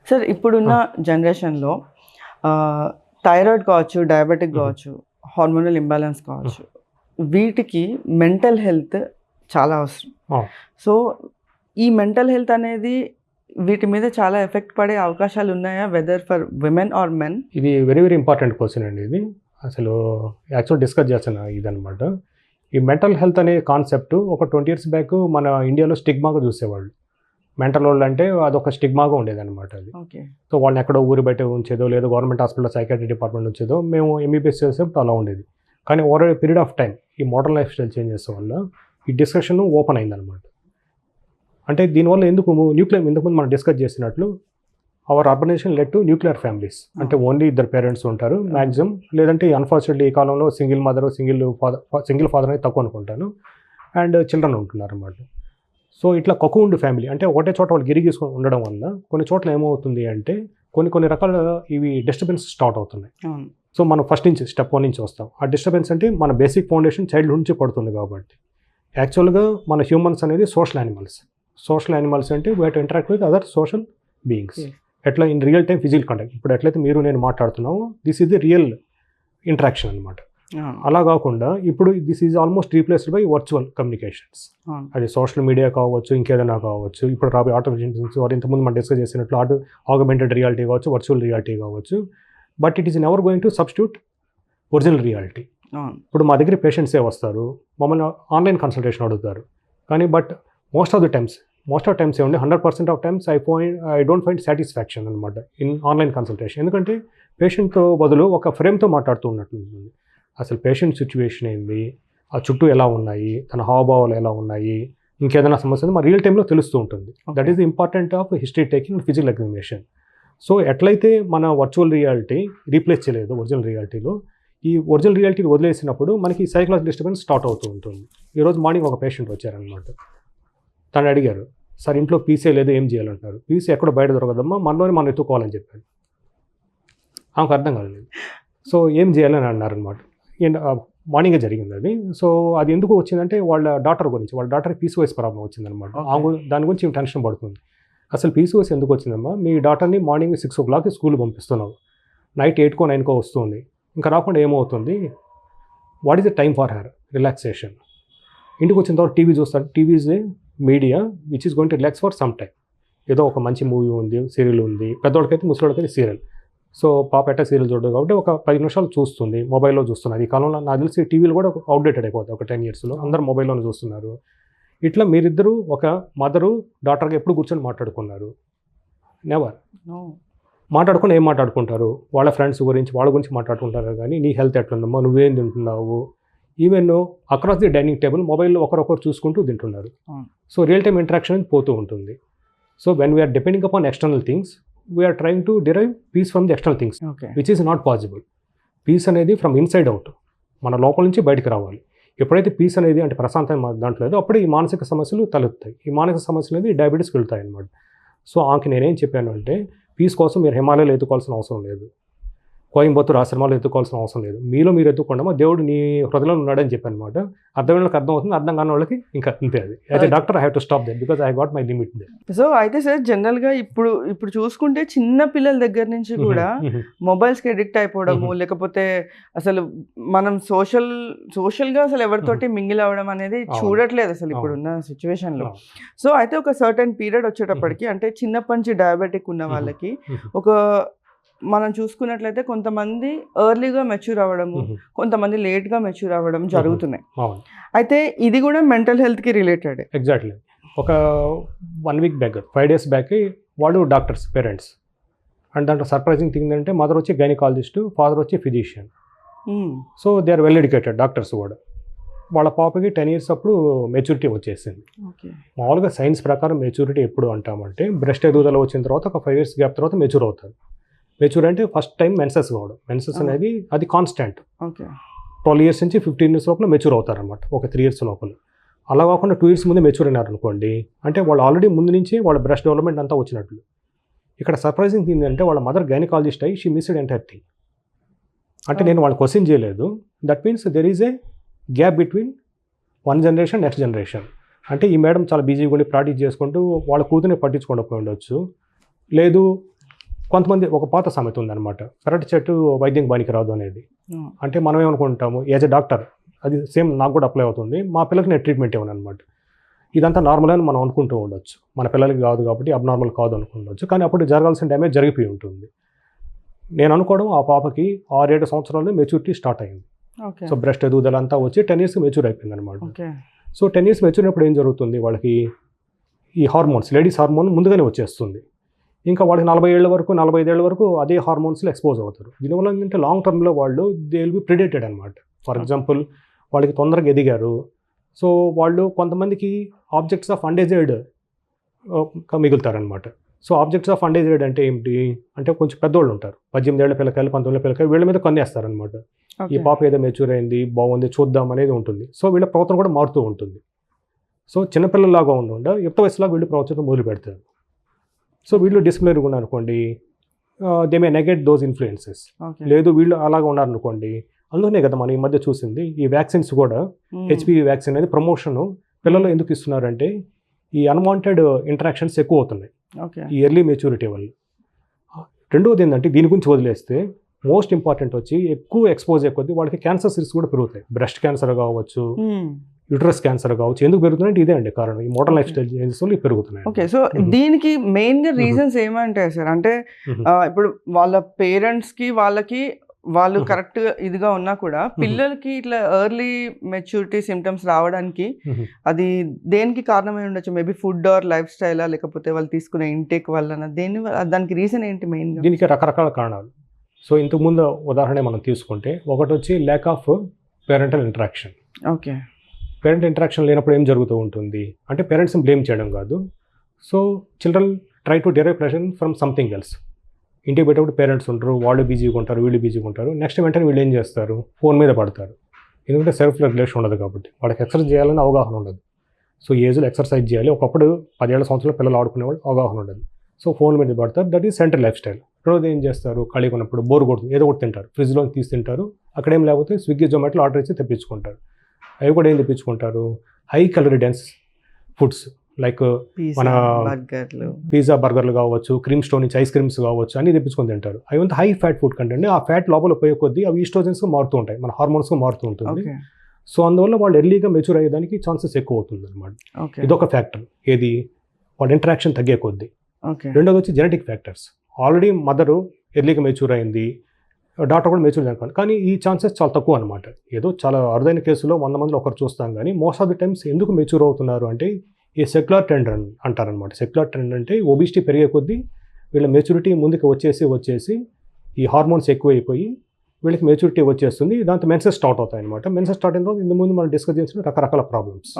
Sir ఇప్పుడున్న జనరేషన్‌లో thyroid కావచ్చు, డయాబెటిక్ హుహు. కావచ్చు, హార్మోనల్ ఇంబాలెన్స్ కావచ్చు, వీటికి మెంటల్ హెల్త్ చాలా అవసరం. అవును. సో, ఈ మెంటల్ హెల్త్ అనేది వీటి మీద చాలా ఎఫెక్ట్ పడే అవకాశాలు ఉన్నాయా? Whether for women or men? ఇది వెరీ వెరీ ఇంపార్టెంట్ క్వశ్చన్ అండి ఇది. అసలు యాక్చువల్ డిస్కస్ చేస్తున్న ఇదనమాట. ఈ మెంటల్ హెల్త్ అనే కాన్సెప్ట్ ఒక 20 ఇయర్స్ బ్యాక్ మన ఇండియాలో స్టిగ్మాగా చూసేవాళ్ళు. మెంటల్ వాళ్ళు అంటే అదొక స్టిగ్మాగా ఉండేదన్నమాట అది. ఓకే. సో వాళ్ళని ఎక్కడో ఊరు బయట ఉంచేదో లేదా గవర్నమెంట్ హాస్పిటల్లో సైకాట్రీ డిపార్ట్మెంట్ ఉంచేదో మేము ఎంబీబీఎస్ చేసేప్పుడు అలా ఉండేది. కానీ over a period of time ఈ మోడర్న్ లైఫ్ స్టైల్ చేంజెస్ వల్ల ఈ డిస్కషన్ ఓపెన్ అయిందనమాట. అంటే దీనివల్ల ఇంతకుముందు మనం డిస్కస్ చేసినట్లు our urbanization led to nuclear families. అంటే ఓన్లీ ఇద్దరు పేరెంట్స్ ఉంటారు మ్యాక్సిమం, లేదంటే అన్ఫార్చునేట్లీ ఈ కాలంలో సింగిల్ మదర్ సింగిల్ ఫాదర్ అనేది తక్కువ అనుకుంటాను, అండ్ చిల్డ్రన్ ఉంటున్నారు అన్నమాట. సో ఇట్లా కొకూండ్ ఫ్యామిలీ అంటే ఒకటే చోట వాళ్ళు గిరిగీసుకొని ఉండడం వల్ల కొన్ని చోట్ల ఏమవుతుంది అంటే కొన్ని రకాల ఇవి డిస్టర్బెన్స్ స్టార్ట్ అవుతున్నాయి. అవును. సో మనం ఫస్ట్ నుంచి స్టెప్ 1 నుంచి వస్తాం. ఆ డిస్టర్బెన్స్ అంటే మన బేసిక్ ఫౌండేషన్ చైల్డ్హుడ్ నుంచి పడుతుంది కాబట్టి. యాక్చువల్గా మన హ్యూమన్స్ అనేది సోషల్ యానిమల్స్ అంటే we to interact with other social beings. Yes. ఎట్లా in real time physical contact. ఇప్పుడు ఎట్లయితే మీరు నేను మాట్లాడుతున్నామో this is the real interaction అనమాట. అవును. అలా కాకుండా ఇప్పుడు this is almost replaced by virtual communications. అవును. అది సోషల్ మీడియా కావచ్చు, ఇంకేదైనా కావచ్చు. ఇప్పుడు రాబోయే ఆర్టిఫిషియల్ ఇంటెలిజెన్స్ వారు ఇంతకుముందు మనం డిస్కస్ చేసినట్లు ఆగ్మెంటెడ్ రియాలిటీ కావచ్చు, వర్చువల్ రియాలిటీ కావచ్చు. But it is never going to substitute original reality. అవును. ఇప్పుడు మా దగ్గర పేషెంట్సే వస్తారు, మమ్మల్ని ఆన్లైన్ కన్సల్టేషన్ అడుగుతారు. కానీ బట్ మోస్ట్ ఆఫ్ టైమ్స్ ఏమంటే 100% of times I don't find satisfaction అనమాట ఇన్ ఆన్లైన్ కన్సల్టేషన్. ఎందుకంటే పేషెంట్తో బదులు ఒక ఫ్రేమ్తో మాట్లాడుతూ ఉన్నట్టు ఉంటుంది. అసలు పేషెంట్ సిచ్యువేషన్ ఏంది, ఆ చుట్టూ ఎలా ఉన్నాయి, తన హావభావాలు ఎలా ఉన్నాయి, ఇంకేదైనా సమస్య మా రియల్ టైంలో తెలుస్తూ ఉంటుంది. That is the important of history taking and physical examination. So ఎట్లయితే మన వర్చువల్ రియాలిటీ రీప్లేస్ చేయలేదు ఒరిజినల్ రియాలిటీలో, ఈ ఒరిజినల్ రియాలిటీని వదిలేసినప్పుడు మనకి సైకలాజికల్ డిస్టర్బెన్స్ స్టార్ట్ అవుతూ ఉంటుంది. ఈరోజు మార్నింగ్ ఒక పేషెంట్ వచ్చారనమాట. తను అడిగారు, సార్ ఇంట్లో పీసే లేదు, ఏం చేయాలంటారు. పీసీ ఎక్కడో బయట దొరకదమ్మా, మనలోనే మనం ఎత్తుకోవాలని చెప్పాను. ఆమెకు అర్థం కాలేదు. సో ఏం చేయాలని అన్నారనమాట. మార్నింగే జరిగింది అది. సో అది ఎందుకు వచ్చిందంటే వాళ్ళ డాటర్కి పీసీఓఎస్ ప్రాబ్లం వచ్చిందనమాట. దాని గురించి టెన్షన్ పడుతుంది. అసలు పీసీఓఎస్ ఎందుకు వచ్చిందమ్మా, మీ డాటర్ని మార్నింగ్ 6 o'clock స్కూల్ పంపిస్తున్నావు, నైట్ 8 9 వస్తుంది, ఇంకా రాకుండా ఏమవుతుంది, what is the time for her relaxation. ఇంటికి వచ్చిన తర్వాత టీవీ చూస్తాడు. TV is a media which is going to relax for some time. ఏదో ఒక మంచి మూవీ ఉంది, సీరియల్ ఉంది, పెద్దవాడికైతే ముసలివాడికైతే సీరియల్. సో పాప ఎట్ట సీరియల్ చూడదు కాబట్టి ఒక 10 నిమిషాలు చూస్తుంది, మొబైల్లో చూస్తున్నారు. ఈ కాలంలో నాకు తెలిసి టీవీలు కూడా అవుట్డేటెడ్ అయిపోతాయి. ఒక 10 yearsలో అందరూ మొబైల్లోనే చూస్తున్నారు. ఇట్లా మీరిద్దరూ ఒక మదరు డాటర్గా ఎప్పుడు కూర్చొని మాట్లాడుకున్నారు? నెవర్. మాట్లాడుకుని ఏం మాట్లాడుకుంటారు? వాళ్ళ ఫ్రెండ్స్ గురించి వాళ్ళ గురించి మాట్లాడుకుంటారు. కానీ నీ హెల్త్ ఎట్లుందమ్మా, నువ్వేం తింటున్నావు, even across the dining table మొబైల్లో ఒకరొకరు చూసుకుంటూ తింటున్నారు. సో రియల్ టైమ్ ఇంటరాక్షన్ పోతూ ఉంటుంది. So when we are depending upon external things we are trying to derive peace from the external things, which is not possible. Peace అనేది from inside out, మన లోపల నుంచి బయటకు రావాలి. ఎప్పుడైతే పీస్ అనేది అంటే ప్రశాంతం దాంట్లో లేదో అప్పుడే ఈ మానసిక సమస్యలు తలెత్తాయి. ఈ మానసిక సమస్యలు అనేది డయాబెటీస్కి వెళ్తాయి అన్నమాట. సో ఆమెకి నేనేం చెప్పాను అంటే, పీస్ కోసం మీరు హిమాలయాలు ఎత్తుకోవాల్సిన అవసరం లేదు, కోయంబత్తూరు ఆశ్రమాలు ఎత్తుకోవాల్సిన అవసరం లేదు, మీలో మీరు ఎత్తుకోండమా, దేవుడు నీ హృదయంలో ఉన్నాడని చెప్పాను అనమాట. అర్థమైన వాళ్ళకి అర్థం అవుతుంది, అర్థం కాని వాళ్ళకి ఇంకా అంతే. అది as a doctor I have to stop that because I got my limit they. So అయితే సార్ జనరల్గా ఇప్పుడు చూసుకుంటే చిన్న పిల్లల దగ్గర నుంచి కూడా మొబైల్స్కి అడిక్ట్ అయిపోవడము, లేకపోతే అసలు మనం సోషల్గా అసలు ఎవరితోటి మింగిల్ అవ్వడం అనేది చూడట్లేదు అసలు ఇప్పుడున్న సిచ్యువేషన్లో. సో అయితే ఒక సర్టెన్ పీరియడ్ వచ్చేటప్పటికి అంటే చిన్నప్పటి నుంచి డయాబెటిక్ ఉన్న వాళ్ళకి ఒక మనం చూసుకున్నట్లయితే కొంతమంది ఎర్లీగా మెచ్యూర్ అవ్వడము, కొంతమంది లేట్గా మెచ్యూర్ అవ్వడం జరుగుతున్నాయి. అయితే ఇది కూడా మెంటల్ హెల్త్కి రిలేటెడ్. ఎగ్జాక్ట్లీ. ఒక 1 week బ్యాక్ 5 days బ్యాక్ వాళ్ళు డాక్టర్స్ పేరెంట్స్ అండ్ దాంట్లో సర్ప్రైజింగ్ థింగ్ ఏంటంటే మదర్ వచ్చి గైనకాలజిస్ట్, ఫాదర్ వచ్చి physician. So they are well educated doctors కూడా. వాళ్ళ పాపకి 10 years అప్పుడు మెచ్యూరిటీ వచ్చేసింది. మామూలుగా సైన్స్ ప్రకారం మెచ్యూరిటీ ఎప్పుడు అంటామంటే బ్రెస్ట్ ఎదుగుదల వచ్చిన తర్వాత ఒక 5 years గ్యాప్ తర్వాత మెచ్యూర్ అవుతారు. మెచ్యూర్ అంటే ఫస్ట్ టైం మెన్సెస్ కావడం. మెన్సెస్ అనేది అది కాన్స్టెంట్. 12 years నుంచి 15 years లోపల మెచ్యూర్ అవుతారనమాట, ఒక 3 years లోపల. అలా కాకుండా 2 years ముందే మెచ్యూర్ అయినారు అనుకోండి, అంటే వాళ్ళు ఆల్రెడీ ముందు నుంచి వాళ్ళ బ్రెస్ట్ డెవలప్మెంట్ అంతా వచ్చినట్లు. ఇక్కడ సర్ప్రైజింగ్ థింగ్ అంటే వాళ్ళ మదర్ గైనకాలజిస్ట్ అయ్యి షీ మిస్డ్ ఎంటైర్ థింగ్. అంటే నేను వాళ్ళు క్వశ్చన్ చేయలేదు. That means there is a gap between one generation next generation. అంటే ఈ మేడం చాలా బిజీగా ఉండి ప్రాక్టీస్ చేసుకుంటూ వాళ్ళ కూతుర్ని పట్టించుకోకపోయి ఉండొచ్చు, లేదు కొంతమంది ఒక పాత సామెత ఉందన్నమాట, పెరటి చెట్టు వైద్యం పనికి రాదు అనేది. అంటే మనం ఏమనుకుంటాము యాజ్ ఎ డాక్టర్, అది సేమ్ నాకు కూడా అప్లై అవుతుంది, మా పిల్లలకి నేను ట్రీట్మెంట్ ఇవ్వను అనమాట. ఇదంతా నార్మల్ అని మనం అనుకుంటూ ఉండొచ్చు, మన పిల్లలకి కాదు కాబట్టి అబ్నార్మల్ కాదు అనుకుండొచ్చు, కానీ అప్పుడు జరగాల్సిన డ్యామేజ్ జరిగిపోయి ఉంటుంది. నేను అనుకోవడం ఆ పాపకి 6-7 సంవత్సరాల్లో మెచ్యూరిటీ స్టార్ట్ అయింది. సో బ్రెస్ట్ ఎదుగుదల అంతా వచ్చి 10 years మెచ్యూర్ అయిపోయింది అనమాట. సో 10 years మెచ్యూర్ అయినప్పుడు ఏం జరుగుతుంది, వాళ్ళకి ఈ హార్మోన్స్, లేడీస్ హార్మోన్ ముందుగానే వచ్చేస్తుంది. ఇంకా వాళ్ళకి 40 ఏళ్ళ వరకు 45 ఏళ్ళ వరకు అదే హార్మోన్స్లో ఎక్స్పోజ్ అవుతారు. దీనివల్ల ఏంటంటే లాంగ్ టర్మ్లో వాళ్ళు దే విల్ బి ప్రిడేటెడ్ అనమాట. ఫర్ ఎగ్జాంపుల్ వాళ్ళకి తొందరగా ఎదిగారు, సో వాళ్ళు కొంతమందికి ఆబ్జెక్ట్స్ ఆఫ్ అండేజెడ్ మిగులుతారనమాట. సో ఆబ్జెక్ట్స్ ఆఫ్ అండేజెడ్ అంటే ఏంటి అంటే కొంచెం పెద్దోళ్ళు ఉంటారు, 18 ఏళ్ళ పిల్లకాయలు 19 ఏళ్ళ పిల్లకాయలు, వీళ్ళ మీద కన్నేస్తారనమాట. ఈ పాప ఏదో మెచ్యూర్ అయింది, బాగుంది, చూద్దాం అనేది ఉంటుంది. సో వీళ్ళ ప్రవర్తన కూడా మారుతూ ఉంటుంది. సో చిన్నపిల్లలాగా ఉండకుండా యుక్త వయసులాగా వీళ్ళు ప్రవర్తన మొదలు పెడతారు. సో వీళ్ళు డిసిప్లినరీగా ఉన్నారనుకోండి, they may negate those influences. లేదు వీళ్ళు అలాగా ఉన్నారనుకోండి, అందుకనే కదా మనం ఈ మధ్య చూసింది ఈ వ్యాక్సిన్స్ కూడా, హెచ్పివి వ్యాక్సిన్ అనేది ప్రమోషన్ పిల్లలు ఎందుకు ఇస్తున్నారంటే ఈ అన్వాంటెడ్ ఇంటరాక్షన్స్ ఎక్కువ అవుతున్నాయి ఈ ఎర్లీ మెచ్యూరిటీ వల్ల. రెండవది ఏంటంటే దీని గురించి వదిలేస్తే మోస్ట్ ఇంపార్టెంట్ వచ్చి ఎక్కువ ఎక్స్పోజ్ అయిపోద్ది వాళ్ళకి క్యాన్సర్ రిస్క్ కూడా పెరుగుతాయి. బ్రెస్ట్ క్యాన్సర్ కావచ్చు, యూట్రస్ క్యాన్సర్ కావచ్చు. ఎందుకు పెరుగుతున్నాయంటే ఇదే అండి కారణం, ఈ మోడర్న్ లైఫ్ స్టైల్ చేంజెస్ వల్ల పెరుగుతున్నాయి. ఓకే, సో దీనికి మెయిన్ గా రీజన్స్ ఏమంటాయి సార్? అంటే ఇప్పుడు వాళ్ళ పేరెంట్స్ కి వాళ్ళకి వాళ్ళు కరెక్ట్ ఇదిగా ఉన్నా కూడా పిల్లలకి ఇట్లా ఎర్లీ మెచ్యూరిటీ సిమ్టమ్స్ రావడానికి అది దేనికి కారణమై ఉండొచ్చు? మేబీ ఫుడ్ ఆర్ లైఫ్ స్టైలా, లేకపోతే వాళ్ళు తీసుకునే ఇంటేక్ వల్ల, దానికి రీజన్ ఏంటి మెయిన్? దీనికి రకరకాల కారణాలు. సో ఇంతకుముందు ఉదాహరణ మనం తీసుకుంటే ఒకటి వచ్చి lack of parental interaction. Okay, parent interaction లేనప్పుడు ఏం జరుగుతూ ఉంటుంది అంటే పేరెంట్స్ని బ్లేమ్ చేయడం కాదు, so children try to derive pressure from something else. ఇంటికి పెట్టేప్పుడు పేరెంట్స్ ఉంటారు, వాళ్ళు బిజీగా ఉంటారు, వీళ్ళు బిజీగా ఉంటారు, నెక్స్ట్ వెంటనే వీళ్ళు ఏం చేస్తారు, ఫోన్ మీద పడతారు. ఎందుకంటే సెల్ఫ్ రెగ్యులేషన్ ఉండదు కాబట్టి, వాళ్ళకి ఎక్సర్సైజ్ చేయాలని అవగాహన ఉండదు. సో ఏజ్లో ఎక్సర్సైజ్ చేయాలి, ఒకప్పుడు 10 ఏళ్ల సంవత్సరాలు పిల్లలు ఆడుకునేవాళ్ళు అవగాహన ఉండదు. సో ఫోన్ మీద పడతారు, that is centre life style. రోజు ఏం చేస్తారు, ఖాళీగా ఉన్నప్పుడు బోర్ కొడుతుంది, ఏదో ఒకటి తింటారు, ఫ్రిడ్జ్లో తీసి తింటారు, అక్కడేం లేకపోతే స్విగ్గీ జొమాటోలో ఆర్డర్ ఇచ్చి తెప్పించుకుంటారు. అవి కూడా ఏం తెప్పించుకుంటారు, high calorie dense foods like మన పిజ్జా బర్గర్లు కావచ్చు, క్రీమ్ స్టోన్ నుంచి ఐస్ క్రీమ్స్ కావచ్చు, అన్ని తెప్పించుకొని తింటారు. అవి అంతా హై ఫ్యాట్ ఫుడ్ కంటెంట్, ఆ ఫ్యాట్ లోపల పోయే కొద్దీ అవి ఈస్ట్రోజన్స్గా మారుతూ ఉంటాయి, మన హార్మోన్స్గా మారుతూ ఉంటుంది. సో అందువల్ల వాళ్ళు ఎర్లీగా మెచ్యూర్ అయ్యేదానికి ఛాన్సెస్ ఎక్కువ అవుతుంది అనమాట. ఇదొక ఫ్యాక్టర్, ఏది వాళ్ళ ఇంటరాక్షన్ తగ్గే కొద్దీ. రెండోది వచ్చి జెనెటిక్ ఫ్యాక్టర్స్. ఆల్రెడీ మదరు ఎర్లీగా మెచ్యూర్ అయింది, డాక్టర్ కూడా మెచ్యూర్ అనుకోండి, కానీ ఈ ఛాన్సెస్ చాలా తక్కువ అనమాట. ఏదో చాలా అరుదైన కేసులో 100 మందిలో ఒకరు చూస్తాం, కానీ మోస్ట్ ఆఫ్ ది టైమ్స్ ఎందుకు మెచ్యూర్ అవుతున్నారు అంటే ఈ సెక్యులర్ ట్రెండ్ అంటారనమాట. సెక్యులర్ ట్రెండ్ అంటే ఒబిసిటీ పెరిగే కొద్దీ వీళ్ళ మెచ్యూరిటీ ముందుకు వచ్చేసి ఈ హార్మోన్స్ ఎక్కువైపోయి వీళ్ళకి మెచ్యూరిటీ వచ్చేస్తుంది, దాంతో మెన్సెస్ స్టార్ట్ అవుతాయి అనమాట. మెన్సెస్ స్టార్ట్ అయిన తర్వాత ఇంత ముందు మనం డిస్కస్ చేసిన రకరకాల ప్రాబ్లమ్స్.